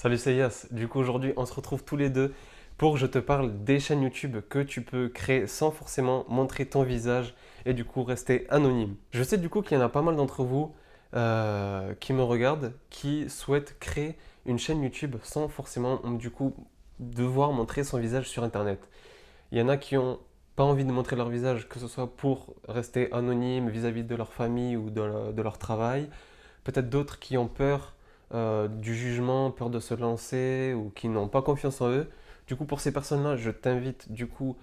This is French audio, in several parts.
Salut, c'est Yas. Du coup, aujourd'hui, on se retrouve tous les deux pour que je te parle des chaînes YouTube que tu peux créer sans forcément montrer ton visage et du coup rester anonyme. Je sais du coup qu'il y en a pas mal d'entre vous qui me regardent, qui souhaitent créer une chaîne YouTube sans forcément du coup devoir montrer son visage sur Internet. Il y en a qui ont pas envie de montrer leur visage, que ce soit pour rester anonyme vis-à-vis de leur famille ou de leur travail. Peut-être d'autres qui ont peur du jugement, peur de se lancer ou qui n'ont pas confiance en eux. Du coup, pour ces personnes-là, je t'invite du coup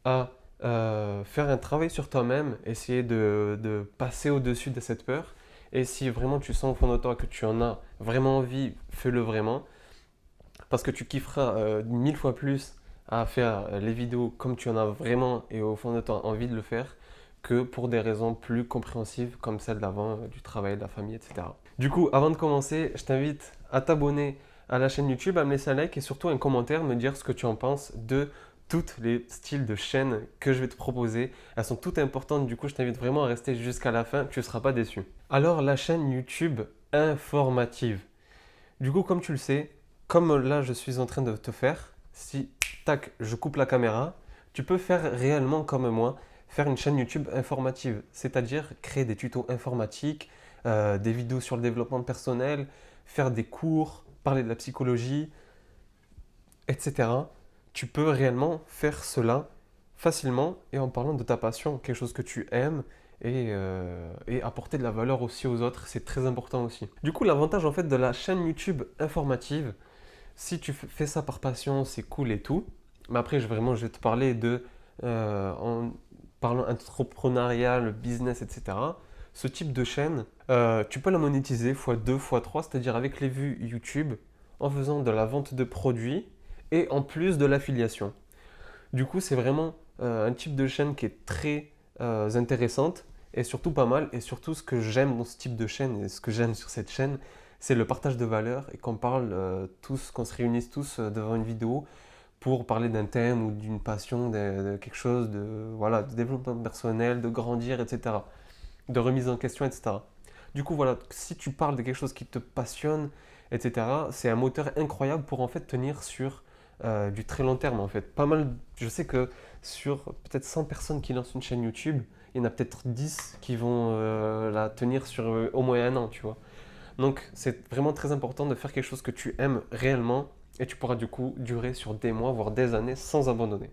à faire un travail sur toi-même, essayer de passer au-dessus de cette peur. Et si vraiment tu sens au fond de toi que tu en as vraiment envie, fais-le vraiment. Parce que tu kifferas 1000 fois plus à faire les vidéos comme tu en as vraiment et au fond de toi envie de le faire que pour des raisons plus compréhensives comme celles d'avant, du travail, de la famille, etc. Du coup, avant de commencer, je t'invite à t'abonner à la chaîne YouTube, à me laisser un like et surtout un commentaire, me dire ce que tu en penses de tous les styles de chaînes que je vais te proposer. Elles sont toutes importantes, du coup je t'invite vraiment à rester jusqu'à la fin, tu ne seras pas déçu. Alors la chaîne YouTube informative. Du coup, comme tu le sais, comme là je suis en train de te faire, si tac, je coupe la caméra, tu peux faire réellement comme moi, faire une chaîne YouTube informative, c'est-à-dire créer des tutos informatiques, des vidéos sur le développement personnel, faire des cours, parler de la psychologie, etc. Tu peux réellement faire cela facilement et en parlant de ta passion, quelque chose que tu aimes et apporter de la valeur aussi aux autres, c'est très important aussi. Du coup, l'avantage en fait de la chaîne YouTube informative, si tu fais ça par passion, c'est cool et tout. Mais après, je vais te parler en parlant entrepreneurial, business, etc. Ce type de chaîne, tu peux la monétiser x2, x3, c'est-à-dire avec les vues YouTube, en faisant de la vente de produits et en plus de l'affiliation. Du coup, c'est vraiment un type de chaîne qui est très intéressante et surtout pas mal. Et surtout, ce que j'aime dans ce type de chaîne et ce que j'aime sur cette chaîne, c'est le partage de valeurs et qu'on parle tous, qu'on se réunisse tous devant une vidéo pour parler d'un thème ou d'une passion, de quelque chose, voilà, de développement personnel, de grandir, etc. De remise en question, etc. Du coup, voilà, si tu parles de quelque chose qui te passionne, etc., c'est un moteur incroyable pour en fait tenir sur du très long terme en fait. Pas mal, je sais que sur peut-être 100 personnes qui lancent une chaîne YouTube, il y en a peut-être 10 qui vont la tenir sur au moins un an, tu vois. Donc c'est vraiment très important de faire quelque chose que tu aimes réellement et tu pourras du coup durer sur des mois, voire des années sans abandonner.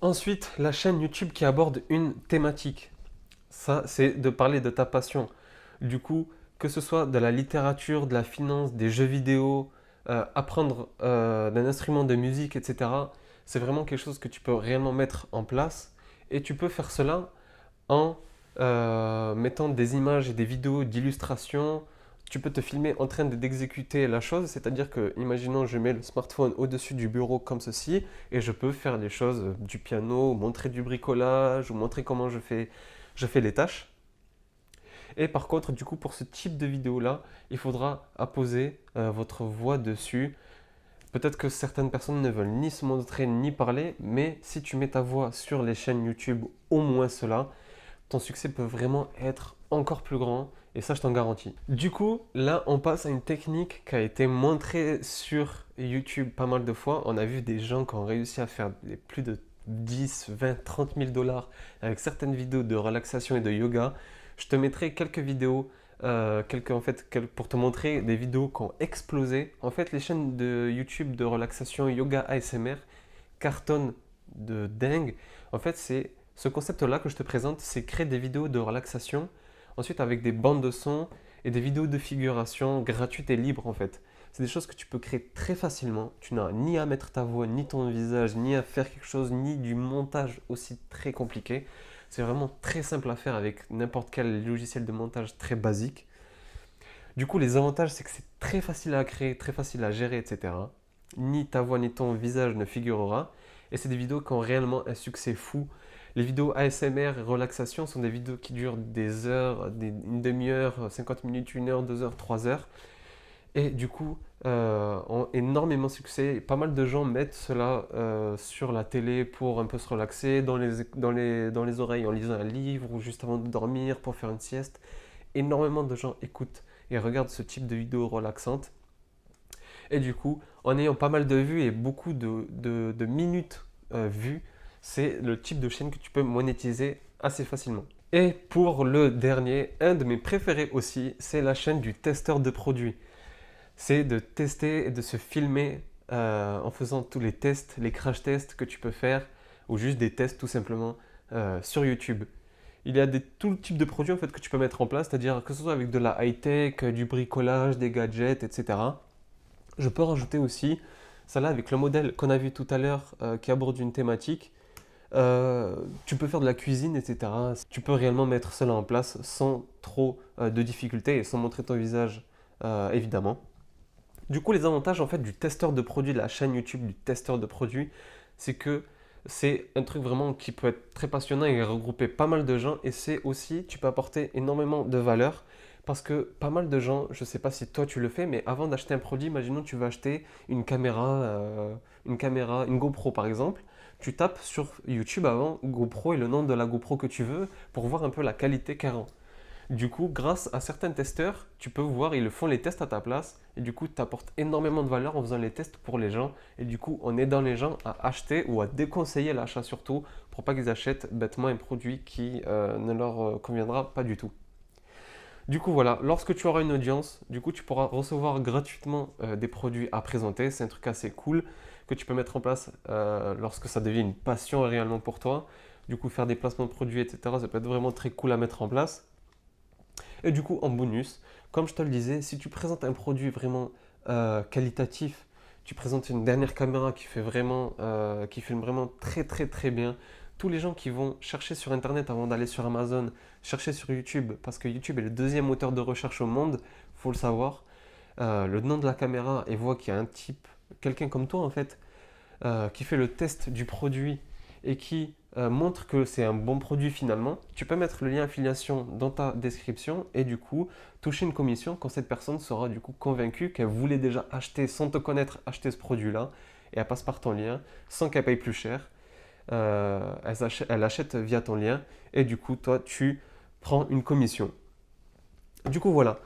Ensuite, la chaîne YouTube qui aborde une thématique. Ça, c'est de parler de ta passion. Du coup, que ce soit de la littérature, de la finance, des jeux vidéo, apprendre d'un instrument de musique, etc., c'est vraiment quelque chose que tu peux réellement mettre en place. Et tu peux faire cela en mettant des images et des vidéos d'illustration. Tu peux te filmer en train d'exécuter la chose, c'est-à-dire que, imaginons, je mets le smartphone au-dessus du bureau comme ceci, et je peux faire des choses du piano, montrer du bricolage, ou montrer comment je fais les tâches. Et par contre, du coup, pour ce type de vidéo-là, il faudra apposer votre voix dessus. Peut-être que certaines personnes ne veulent ni se montrer ni parler, mais si tu mets ta voix sur les chaînes YouTube, au moins cela, ton succès peut vraiment être encore plus grand et ça je t'en garantis. Du coup, là on passe à une technique qui a été montrée sur YouTube pas mal de fois. On a vu des gens qui ont réussi à faire plus de 10, 20, 30 000 dollars avec certaines vidéos de relaxation et de yoga. Je te mettrai quelques vidéos pour te montrer des vidéos qui ont explosé. En fait, les chaînes de YouTube de relaxation, yoga, ASMR cartonnent de dingue. En fait, c'est ce concept-là que je te présente, c'est créer des vidéos de relaxation, ensuite avec des bandes de son et des vidéos de figuration gratuites et libres en fait. C'est des choses que tu peux créer très facilement. Tu n'as ni à mettre ta voix, ni ton visage, ni à faire quelque chose, ni du montage aussi très compliqué. C'est vraiment très simple à faire avec n'importe quel logiciel de montage très basique. Du coup, les avantages, c'est que c'est très facile à créer, très facile à gérer, etc. Ni ta voix ni ton visage ne figurera. Et c'est des vidéos qui ont réellement un succès fou. Les vidéos ASMR et relaxation sont des vidéos qui durent des heures, une demi-heure, 50 minutes, 1 heure, 2 heures, 3 heures. Et du coup, ont énormément de succès. Et pas mal de gens mettent cela sur la télé pour un peu se relaxer, dans les oreilles en lisant un livre ou juste avant de dormir pour faire une sieste. Énormément de gens écoutent et regardent ce type de vidéos relaxantes. Et du coup, en ayant pas mal de vues et beaucoup de minutes vues, c'est le type de chaîne que tu peux monétiser assez facilement. Et pour le dernier, un de mes préférés aussi, c'est la chaîne du testeur de produits. C'est de tester et de se filmer en faisant tous les tests, les crash tests que tu peux faire, ou juste des tests tout simplement sur YouTube. Il y a tout type de produits en fait que tu peux mettre en place, c'est-à-dire que ce soit avec de la high-tech, du bricolage, des gadgets, etc. Je peux rajouter aussi, ça là avec le modèle qu'on a vu tout à l'heure qui aborde une thématique, tu peux faire de la cuisine, etc. Tu peux réellement mettre cela en place sans trop de difficultés et sans montrer ton visage, évidemment. Du coup, les avantages en fait du testeur de produits, de la chaîne YouTube du testeur de produits, c'est que c'est un truc vraiment qui peut être très passionnant et regrouper pas mal de gens. Et c'est aussi, tu peux apporter énormément de valeur parce que pas mal de gens, je ne sais pas si toi tu le fais, mais avant d'acheter un produit, imaginons tu veux acheter une GoPro par exemple. Tu tapes sur YouTube avant GoPro et le nom de la GoPro que tu veux pour voir un peu la qualité qu'elle rend. Du coup, grâce à certains testeurs, tu peux voir, ils font les tests à ta place et du coup, tu apportes énormément de valeur en faisant les tests pour les gens et du coup, en aidant les gens à acheter ou à déconseiller l'achat surtout pour pas qu'ils achètent bêtement un produit qui ne leur conviendra pas du tout. Du coup, voilà, lorsque tu auras une audience, du coup, tu pourras recevoir gratuitement des produits à présenter. C'est un truc assez cool que tu peux mettre en place lorsque ça devient une passion réellement pour toi. Du coup, faire des placements de produits, etc., ça peut être vraiment très cool à mettre en place. Et du coup, en bonus, comme je te le disais, si tu présentes un produit vraiment qualitatif, tu présentes une dernière caméra qui filme vraiment très très très bien. Tous les gens qui vont chercher sur Internet avant d'aller sur Amazon, chercher sur YouTube, parce que YouTube est le deuxième moteur de recherche au monde, faut le savoir. Le nom de la caméra et voit qu'il y a un type, quelqu'un comme toi en fait, qui fait le test du produit et qui montre que c'est un bon produit finalement, tu peux mettre le lien affiliation dans ta description et du coup toucher une commission quand cette personne sera du coup convaincue qu'elle voulait déjà acheter sans te connaître, acheter ce produit-là et elle passe par ton lien sans qu'elle paye plus cher. Elle achète via ton lien et du coup toi tu prends une commission. Du coup voilà,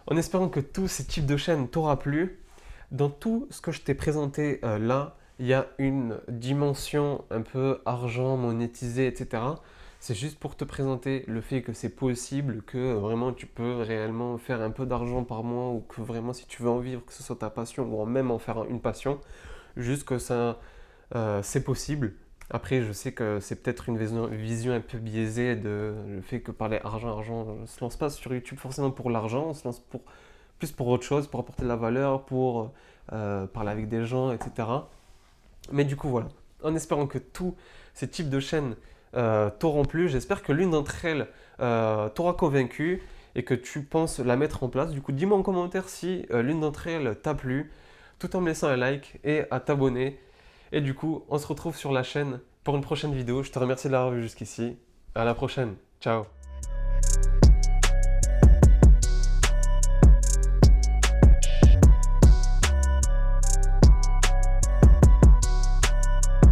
en espérant que tous ces types de chaînes t'aura plu, dans tout ce que je t'ai présenté là, il y a une dimension un peu argent, monétisé, etc. C'est juste pour te présenter le fait que c'est possible, que vraiment tu peux réellement faire un peu d'argent par mois ou que vraiment si tu veux en vivre, que ce soit ta passion ou même en faire une passion, juste que ça, c'est possible. Après, je sais que c'est peut-être une vision un peu biaisée de le fait que parler argent, on ne se lance pas sur YouTube forcément pour l'argent, on se lance plus pour autre chose, pour apporter de la valeur, pour parler avec des gens, etc. Mais du coup, voilà. En espérant que tous ces types de chaînes t'auront plu, j'espère que l'une d'entre elles t'aura convaincu et que tu penses la mettre en place. Du coup, dis-moi en commentaire si l'une d'entre elles t'a plu, tout en me laissant un like et à t'abonner. Et du coup, on se retrouve sur la chaîne pour une prochaine vidéo. Je te remercie de l'avoir vu jusqu'ici. À la prochaine. Ciao.